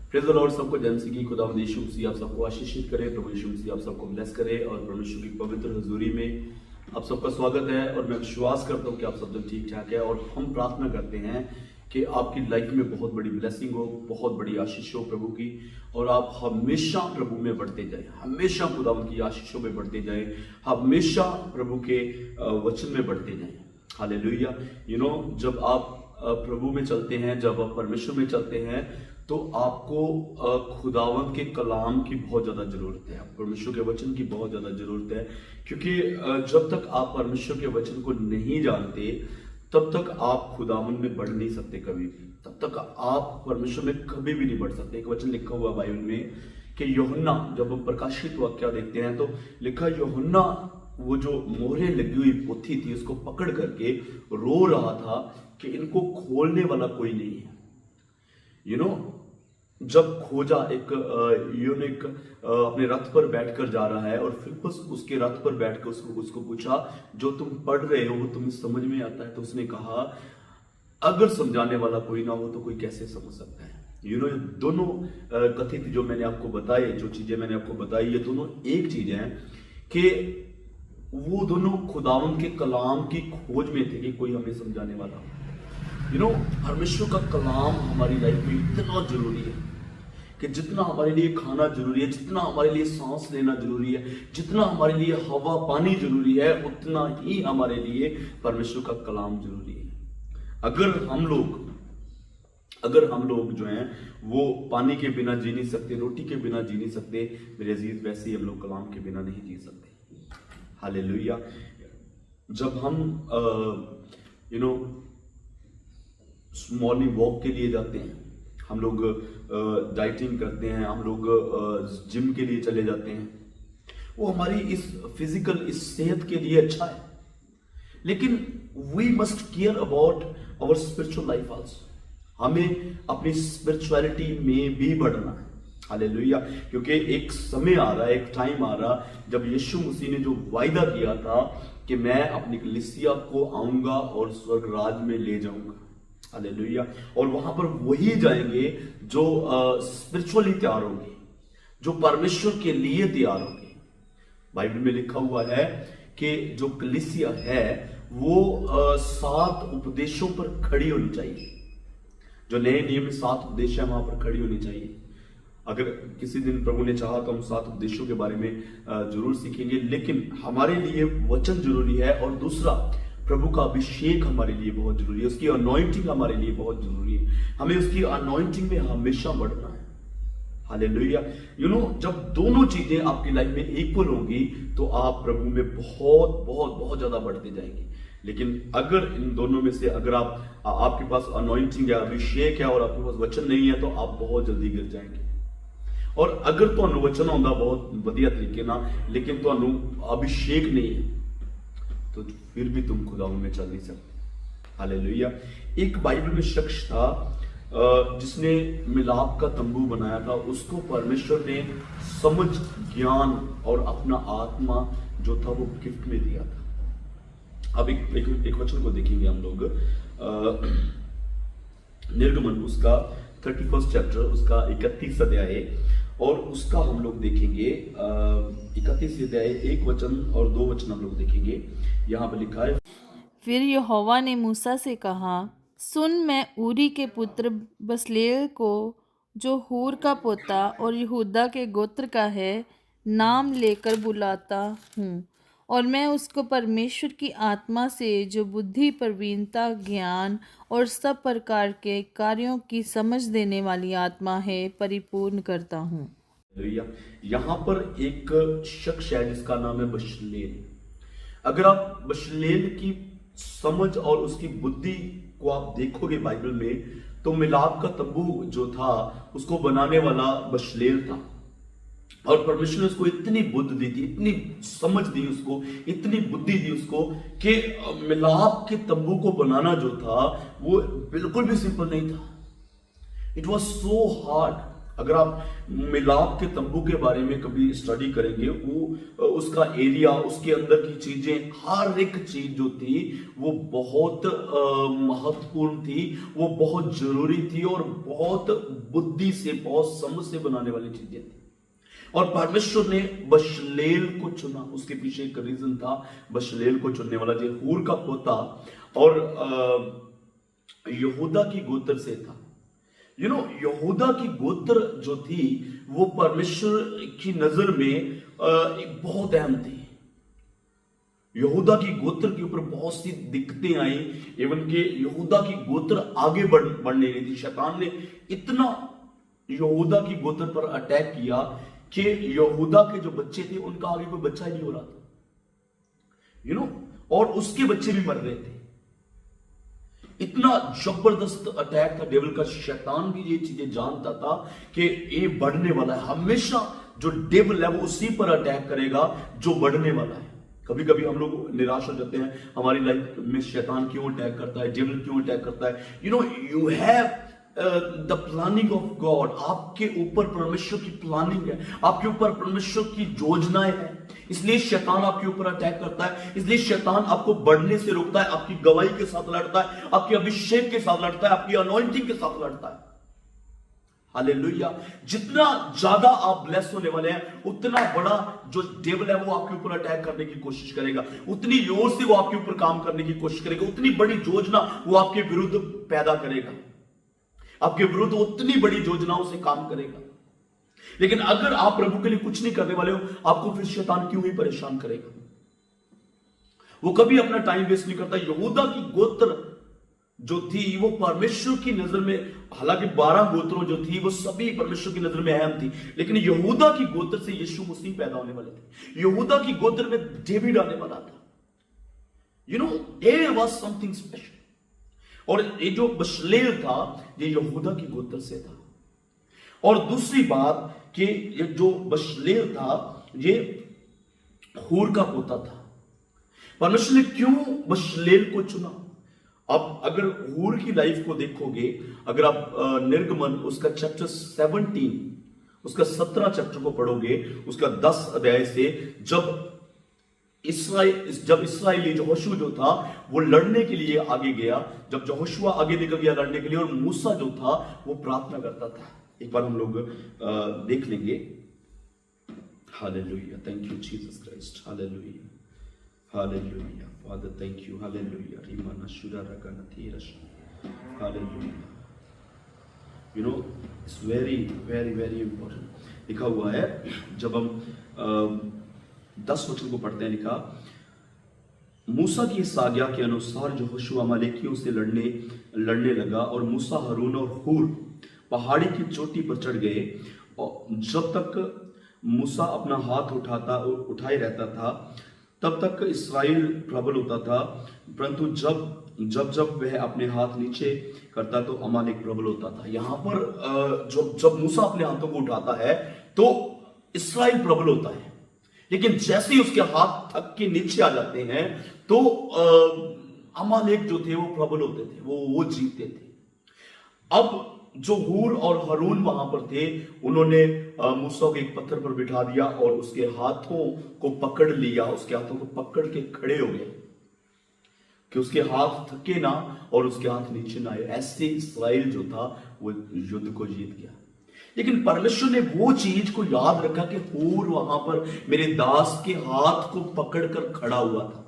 Praise the Lord. सबको जय मसीह की खुदावंद यीशु मसीह आप सबको आशीषित करे। प्रभु यीशु मसीह आप सबको ब्लेस करे और परमेश्वर की पवित्र हजूरी में आप सबका स्वागत है। और मैं विश्वास करता हूँ कि आप सब लोग ठीक ठाक है। और हम प्रार्थना करते हैं कि आपकी लाइफ में बहुत बड़ी ब्लेसिंग हो, बहुत बड़ी आशीष हो प्रभु की, और आप हमेशा प्रभु में बढ़ते जाए, हमेशा खुदावंद की आशीषों में बढ़ते जाए, हमेशा प्रभु के वचन में बढ़ते जाए। हालेलुया। जब आप प्रभु में चलते हैं, जब आप परमेश्वर में चलते हैं, तो आपको खुदावंद के कलाम की बहुत ज्यादा जरूरत है, परमेश्वर के वचन की बहुत ज्यादा जरूरत है। क्योंकि जब तक आप परमेश्वर के वचन को नहीं जानते तब तक आप खुदावंद में बढ़ नहीं सकते कभी भी, तब तक आप परमेश्वर में कभी भी नहीं बढ़ सकते। एक वचन लिखा हुआ बाइबल में कि यूहन्ना, जब हम प्रकाशित वाक्य देखते हैं तो लिखा यूहन्ना वो जो मोहरें लगी हुई पोथी थी उसको पकड़ करके रो रहा था कि इनको खोलने वाला कोई नहीं है। जब खोजा, एक यूनिक अपने रथ पर बैठकर जा रहा है और फिलिप्पुस उसके रथ पर बैठकर उसको पूछा, जो तुम पढ़ रहे हो वो तुम्हें समझ में आता है? तो उसने कहा, अगर समझाने वाला कोई ना हो तो कोई कैसे समझ सकता है। दोनों कथित जो मैंने आपको बताए, जो चीजें मैंने आपको बताई, ये दोनों एक चीज है कि वो दोनों खुदावंद के कलाम की खोज में थे कि कोई हमें समझाने वाला हो। परमेश्वर का कलाम हमारी लाइफ में इतना जरूरी है कि जितना हमारे लिए खाना जरूरी है, जितना हमारे लिए सांस लेना जरूरी है, जितना हमारे लिए हवा पानी जरूरी है, उतना ही हमारे लिए परमेश्वर का कलाम जरूरी है। अगर हम लोग जो हैं वो पानी के बिना जी नहीं सकते, रोटी के बिना जी नहीं सकते, मेरे अजीज, वैसे ही हम लोग कलाम के बिना नहीं जी सकते। हालेलुया। जब हम मॉर्निंग वॉक के लिए जाते हैं, हम लोग डाइटिंग करते हैं, हम लोग जिम के लिए चले जाते हैं, वो हमारी इस फिजिकल, इस सेहत के लिए अच्छा है, लेकिन we must care about our spiritual life also. हमें अपनी स्पिरिचुअलिटी में भी बढ़ना है। हालेलुया। क्योंकि एक समय आ रहा है, एक टाइम आ रहा जब यीशु मसीह ने जो वायदा किया था कि मैं अपनी कलीसिया को आऊंगा और स्वर्ग राज में ले जाऊंगा। हालेलुया। और वहां पर वही जाएंगे जो स्पिरिचुअली तैयार होंगे, जो परमेश्वर के लिए तैयार होंगे। बाइबल में लिखा हुआ है कि जो कलीसिया है वो 7 उपदेशों पर खड़ी होनी चाहिए। जो नए नियम में 7 उपदेश है वहां पर खड़ी होनी चाहिए। अगर किसी दिन प्रभु ने चाहा तो हम 7 उपदेशों के बारे में जरूर सीखेंगे, लेकिन हमारे लिए वचन जरूरी है। और दूसरा, प्रभु का अभिषेक हमारे लिए बहुत जरूरी है, उसकी अनॉइंटिंग हमारे लिए बहुत जरूरी है। हमें उसकी अनॉइंटिंग में हमेशा बढ़ना है। हालेलुया। जब दोनों चीजें आपकी लाइफ में इक्वल होंगी तो आप प्रभु में बहुत बहुत बहुत ज्यादा बढ़ते जाएंगे। लेकिन अगर इन दोनों में से अगर आपके पास अनॉइंटिंग या अभिषेक है और आपके पास वचन नहीं है तो आप बहुत जल्दी गिर जाएंगे। और अगर ਤੁਹਾਨੂੰ वचन आਉਂਦਾ बहुत ਵਧੀਆ तरीके ना, लेकिन ਤੁਹਾਨੂੰ अभिषेक नहीं है तो फिर भी तुम खुदावंद में चल नहीं सकते। हालेलुया। एक बाइबल में शख्स था जिसने मिलाप का तंबू बनाया था। उसको परमेश्वर ने समझ, ज्ञान और अपना आत्मा जो था वो गिफ्ट में दिया था। अब एक वचन को देखेंगे हम लोग, निर्गमन उसका 31 चैप्टर, उसका 31 अध्याय, और उसका हम लोग देखेंगे 31 अध्याय 1 वचन और 2 वचन हम लोग देखेंगे। यहाँ पर लिखा है, फिर यहोवा ने मूसा से कहा, सुन, मैं ऊरी के पुत्र बसलेल को, जो हूर का पोता और यहूदा के गोत्र का है, नाम लेकर बुलाता हूँ, और मैं उसको परमेश्वर की आत्मा से, जो बुद्धि, प्रवीणता, ज्ञान और सब प्रकार के कार्यों की समझ देने वाली आत्मा है, परिपूर्ण करता हूँ। यहाँ पर एक शख्स है जिसका नाम है बशलेल। अगर आप बशलेल की समझ और उसकी बुद्धि को आप देखोगे बाइबल में, तो मिलाप का तंबू जो था उसको बनाने वाला बशलेल था। और परमेश्वर ने उसको इतनी बुद्धि दी थी, इतनी समझ दी उसको, इतनी बुद्धि दी उसको कि मिलाप के तंबू को बनाना जो था वो बिल्कुल भी सिंपल नहीं था। It was so hard. अगर आप मिलाप के तंबू के बारे में कभी स्टडी करेंगे, वो उसका एरिया, उसके अंदर की चीजें, हर एक चीज जो थी वो बहुत महत्वपूर्ण थी, वो बहुत जरूरी थी और बहुत बुद्धि से, बहुत समझ से बनाने वाली चीजें थी। और परमेश्वर ने बशलेल को चुना, उसके पीछे एक रीजन था बशलेल को चुनने वाला, जो हूर का पोता और यहूदा की गोत्र से था। यहूदा की गोत्र जो थी वो परमेश्वर की नजर में एक बहुत अहम थी। यहूदा की गोत्र के ऊपर बहुत सी दिक्कतें आई, एवं के यहूदा की गोत्र आगे बढ़ नहीं रही थी। शैतान ने इतना यहूदा की गोत्र पर अटैक किया कि यहूदा के जो बच्चे थे उनका आगे कोई बच्चा ही नहीं हो रहा था, और उसके बच्चे भी मर रहे थे। इतना जबरदस्त अटैक था डेविल का। शैतान भी ये चीजें जानता था कि ये बढ़ने वाला है। हमेशा जो डेविल है वो उसी पर अटैक करेगा जो बढ़ने वाला है। कभी कभी हम लोग निराश हो जाते हैं, हमारी लाइफ में शैतान क्यों अटैक करता है, डेविल क्यों अटैक करता है। You have the planning of God. आपके ऊपर परमेश्वर की प्लानिंग है, आपके ऊपर परमेश्वर की योजनाएं हैं, इसलिए शैतान आपके ऊपर अटैक करता है। इसलिए शैतान आपको बढ़ने से रोकता है, आपकी गवाही के साथ लड़ता है, आपके अभिषेक के साथ लड़ता है, आपकी अनॉइंटिंग के साथ लड़ता है। हालेलुया। जितना ज्यादा आप ब्लेस होने वाले हैं, उतना बड़ा जो डेविल है वो आपके ऊपर अटैक करने की कोशिश करेगा, उतनी जोर से वो आपके ऊपर काम करने की कोशिश करेगा, उतनी बड़ी योजना वो आपके विरुद्ध पैदा करेगा, आपके विरुद्ध उतनी बड़ी योजनाओं से काम करेगा। लेकिन अगर आप प्रभु के लिए कुछ नहीं करने वाले हो, आपको फिर शैतान क्यों ही परेशान करेगा। वो कभी अपना टाइम वेस्ट नहीं करता। यहूदा की गोत्र जो थी वो परमेश्वर की नजर में, हालांकि 12 गोत्रों जो थी वो सभी परमेश्वर की नजर में अहम थी, लेकिन यहूदा की गोत्र से यीशु मसीह पैदा होने वाले थे। यहूदा की गोत्र में डेविड आने वाला था। There was something special. और ये जो बशलेल था ये यहूदा की गोत्र से था। और दूसरी बात कि ये जो बशलेल था ये हूर का पोता था। परमेश्वर ने क्यों बशलेल को चुना? अब अगर हूर की लाइफ को देखोगे, अगर आप निर्गमन उसका चैप्टर 17, उसका 17 चैप्टर को पढ़ोगे, उसका 10 अध्याय से, जब इस्राएली यहोशू जो था वो लड़ने के लिए आगे गया, जब यहोशू आगे निकल गया लड़ने के लिए, और मूसा जो था वो प्रार्थना करता था। एक बार हम लोग देख लेंगे। Hallelujah, thank you Jesus Christ, hallelujah, hallelujah father, thank you, hallelujah, रीमाना शुरारा का नथीरश, hallelujah. It's very very very important. लिखा हुआ है, जब हम 10 वचन को पढ़ते हैं, लिखा, मूसा की इस आज्ञा के अनुसार यहोशू अमालेकियों से लड़ने लगा, और मूसा, हारून और हूर पहाड़ी की चोटी पर चढ़ गए। और जब तक मूसा अपना हाथ उठाए रहता था तब तक इस्राएल प्रबल होता था, परंतु जब वह अपने हाथ नीचे करता तो अमालेक प्रबल होता था। यहां पर जब मूसा अपने हाथों को उठाता है तो इस्राएल प्रबल होता है, लेकिन जैसे ही उसके हाथ थक के नीचे आ जाते हैं तो अमालेक जो थे वो प्रबल होते थे, वो जीतते थे। अब जो हूर और हारून वहां पर थे, उन्होंने मूसा को एक पत्थर पर बिठा दिया और उसके हाथों को पकड़ लिया, उसके हाथों को पकड़ के खड़े हो गए कि उसके हाथ थके ना और उसके हाथ नीचे ना आए। ऐसे इस्राएल जो था वो युद्ध को जीत गया। लेकिन परमेश्वर ने वो चीज को याद रखा कि हूर वहां पर मेरे दास के हाथ को पकड़कर खड़ा हुआ था।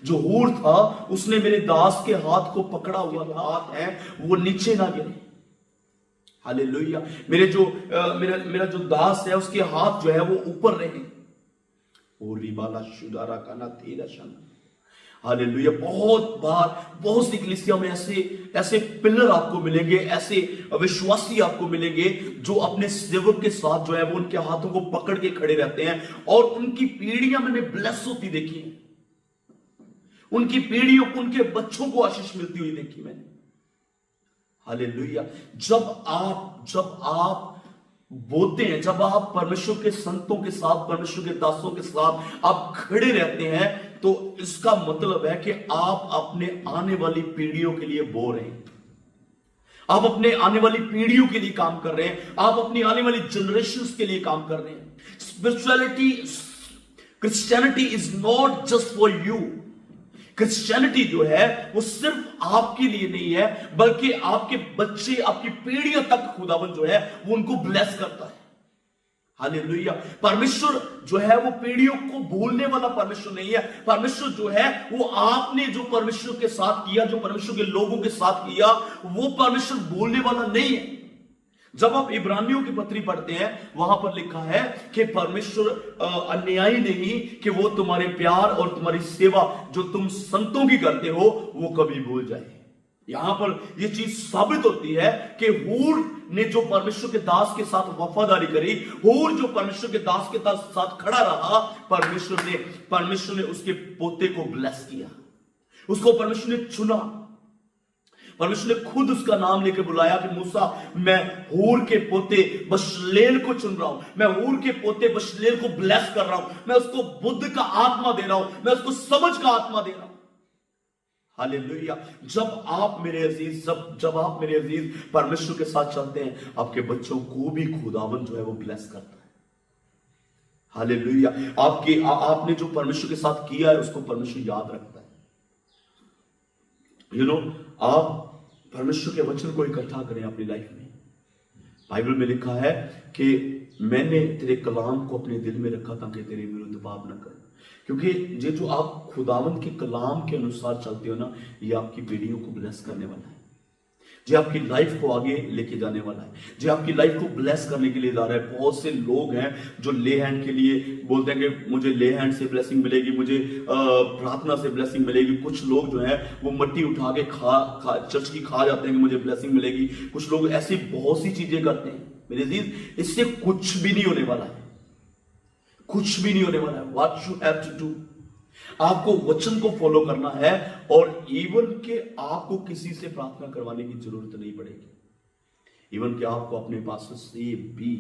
जो हूर था उसने मेरे दास के हाथ को पकड़ा हुआ था, हाथ है वो नीचे ना गिरे। हालेलुया। मेरा जो दास है उसके हाथ जो है वो ऊपर रहे। ओ रिबाला शुदारा काना तेरा शन। हालेलुया। बहुत सी कलीसिया में ऐसे पिलर आपको मिलेंगे, ऐसे विश्वासी आपको मिलेंगे जो अपने सेवक के साथ जो है वो उनके हाथों को पकड़ के खड़े रहते हैं, और उनकी पीढ़ियां मैंने ब्लेस होती देखी है, उनकी पीढ़ियों को, उनके बच्चों को आशीष मिलती हुई देखी मैंने। हालेलुया। जब आप बोलते हैं, जब आप परमेश्वर के संतों के साथ, परमेश्वर के दासों के साथ आप खड़े रहते हैं, तो इसका मतलब है कि आप अपने आने वाली पीढ़ियों के लिए बो रहे हैं, आप अपने आने वाली पीढ़ियों के लिए काम कर रहे हैं, आप अपनी आने वाली जनरेशंस के लिए काम कर रहे हैं। Spirituality, Christianity is not just for you. Christianity जो है वो सिर्फ आपके लिए नहीं है, बल्कि आपके बच्चे, आपकी पीढ़ियों तक खुदावन जो है वो उनको ब्लेस करता है। हालेलुया। परमेश्वर जो है वो पीढ़ियों को भूलने वाला परमेश्वर नहीं है। परमेश्वर जो है वो आपने जो परमेश्वर के साथ किया, जो परमेश्वर के लोगों के साथ किया, वो परमेश्वर भूलने वाला नहीं है। जब आप इब्रानियों की पत्री पढ़ते हैं, वहां पर लिखा है कि परमेश्वर अन्यायी नहीं कि वो तुम्हारे प्यार और तुम्हारी सेवा जो तुम संतों की करते हो वो कभी भूल जाए। यहां पर यह चीज साबित होती है कि हूर ने जो परमेश्वर के दास के साथ वफादारी करी, हूर जो परमेश्वर के दास के साथ खड़ा रहा, परमेश्वर ने उसके पोते को ब्लेस किया, उसको परमेश्वर ने चुना। परमेश्वर ने खुद उसका नाम लेकर बुलाया कि मूसा, मैं हूर के पोते बशलेल को चुन रहा हूं, मैं हूर के पोते बशलेल को ब्लेस कर रहा हूं, मैं उसको बुद्ध का आत्मा दे रहा हूं, मैं उसको समझ का आत्मा दे रहा हूं। हालेलुया। जब आप मेरे अजीज परमेश्वर के साथ चलते हैं, आपके बच्चों को भी खुदावन जो है वो ब्लेस करता है। हालेलुया। आपने जो परमेश्वर के साथ किया है उसको परमेश्वर याद रखता है। आप परमेश्वर के वचन को इकट्ठा करें अपनी लाइफ में। बाइबल में लिखा है कि मैंने तेरे कलाम को अपने दिल में रखा ताकि तेरे विरुद्ध पाप न कर। क्योंकि ये जो आप खुदावंद के कलाम के अनुसार चलते हो ना, ये आपकी पीढ़ियों को ब्लेस करने वाला है, जो आपकी लाइफ को आगे लेके जाने वाला है, जो आपकी लाइफ को ब्लेस करने के लिए जा रहा है। बहुत से लोग हैं जो ले हैंड के लिए बोलते हैं कि मुझे ले हैंड से ब्लेसिंग मिलेगी, मुझे प्रार्थना से ब्लेसिंग मिलेगी। कुछ लोग जो है वो मिट्टी उठा के चर्च की खा जाते हैं कि मुझे ब्लेसिंग मिलेगी। कुछ लोग ऐसी बहुत सी चीजें करते हैं। मेरे अजीज, इससे कुछ भी नहीं होने वाला है, कुछ भी नहीं होने वाला है। What you have to do, आपको वचन को फॉलो करना है, और इवन के आपको किसी से प्रार्थना करवाने की जरूरत नहीं पड़ेगी। इवन के आपको अपने पास से भी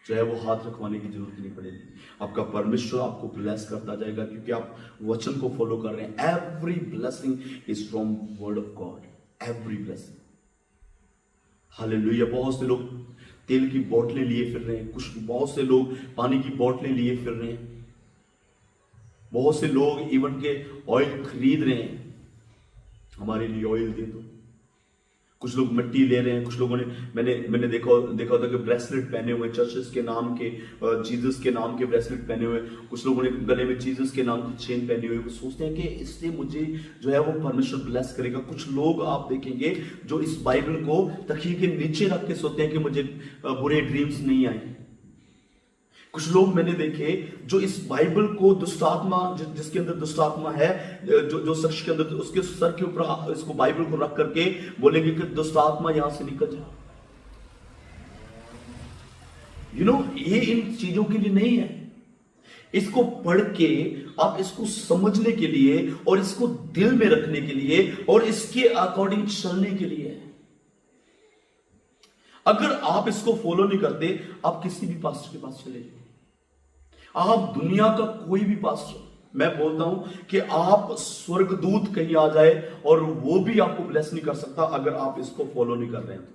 जो है वो हाथ रखवाने की जरूरत नहीं पड़ेगी। आपका परमेश्वर आपको ब्लेस करता जाएगा, क्योंकि आप वचन को फॉलो कर रहे हैं। Every blessing is from word of God, every blessing. Hallelujah. बहुत से लोग तेल की बोतलें लिए फिर रहे हैं, बहुत से लोग पानी की बोतलें लिए फिर रहे हैं, बहुत से लोग इवन के ऑयल खरीद रहे हैं, हमारे लिए ऑयल दे दो। कुछ लोग मिट्टी ले रहे हैं। कुछ लोगों ने मैंने देखा होता कि ब्रेसलेट पहने हुए, चर्चेस के नाम के, जीसस के नाम के ब्रेसलेट पहने हुए। कुछ लोगों ने गले में जीसस के नाम की चेन पहनी हुई। वो सोचते हैं कि इससे मुझे जो है वो परमेश्वर ब्लेस करेगा। कुछ लोग आप देखेंगे जो इस बाइबल को तकिए के नीचे रख के सोचते हैं कि मुझे बुरे ड्रीम्स नहीं आए। कुछ लोग मैंने देखे जो इस बाइबल को दुष्टात्मा, जिसके अंदर दुष्टात्मा है, जो शख्स के अंदर, उसके सर के ऊपर इसको बाइबल को रख करके बोलेंगे कि दुष्टात्मा यहां से निकल जाए। ये इन चीजों के लिए नहीं है। इसको पढ़ के आप इसको समझने के लिए और इसको दिल में रखने के लिए और इसके अकॉर्डिंग चलने के लिए है। अगर आप इसको फॉलो नहीं करते, आप किसी भी पास्टर के पास चले जाओ, आप दुनिया का कोई भी पास्टर, मैं बोलता हूं कि आप स्वर्गदूत कहीं आ जाए और वो भी आपको ब्लेस नहीं कर सकता अगर आप इसको फॉलो नहीं कर रहे हैं।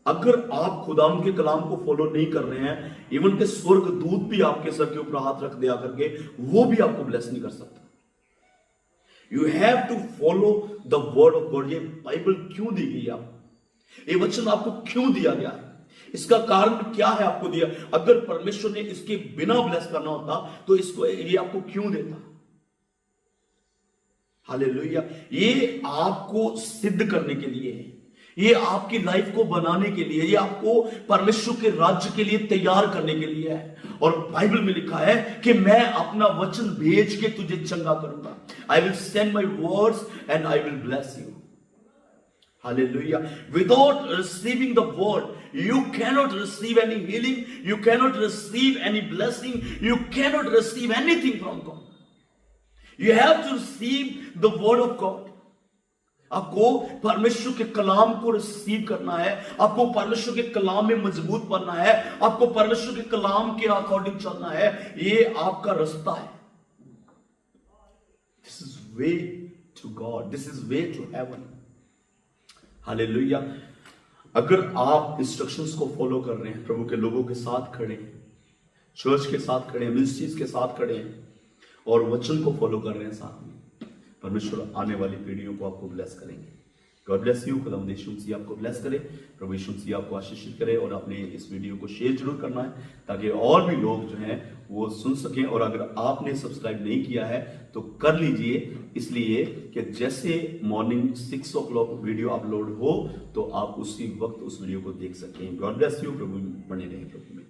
अगर आप खुदाम के कलाम को फॉलो नहीं कर रहे हैं, इवन के स्वर्गदूत भी आपके सर के ऊपर हाथ रख दिया करके वो भी आपको ब्लेस नहीं कर सकता। You have to follow the word of God. ये बाइबल क्यों दी गई आपको, ये वचन आपको क्यों दिया गया, इसका कारण क्या है आपको दिया। अगर परमेश्वर ने इसके बिना ब्लेस करना होता तो इसको ये आपको क्यों देता। हालेलुया। ये आपको सिद्ध करने के लिए है, ये आपकी लाइफ को बनाने के लिए, ये आपको परमेश्वर के राज्य के लिए तैयार करने के लिए है। और बाइबल में लिखा है कि मैं अपना वचन भेज के तुझे चंगा करूंगा। I will send my words and I will bless you. Hallelujah. Without receiving the word, you cannot receive any healing, you cannot receive any blessing, you cannot receive anything from God. You have to receive the word of God. आपको परमेश्वर के कलाम को receive करना है, आपको परमेश्वर के कलाम में मजबूत बनना है, आपको परमेश्वर के कलाम के अकॉर्डिंग चलना है। ये आपका रास्ता है। This is way to God. This is way to heaven. Hallelujah. अगर आप इंस्ट्रक्शंस को फॉलो कर रहे हैं, प्रभु के लोगों के साथ खड़े हैं, चर्च के साथ खड़े हैं, मिनिस्ट्रीज के साथ खड़े हैं और वचन को फॉलो कर रहे हैं साथ में, परमेश्वर आने वाली पीढ़ियों को आपको ब्लेस करेंगे। God bless you. खुदावंद यीशु मसीह आपको ब्लेस करे, प्रभु यीशु मसीह आपको आशीषित करे। और आपने इस वीडियो को शेयर जरूर करना है ताकि और भी लोग जो हैं वो सुन सकें। और अगर आपने सब्सक्राइब नहीं किया है तो कर लीजिए, इसलिए कि जैसे मॉर्निंग 6 o'clock वीडियो अपलोड हो तो आप उसी वक्त उस वीडियो को देख सकें। God bless you. प्रभु बने रहें प्रभु में।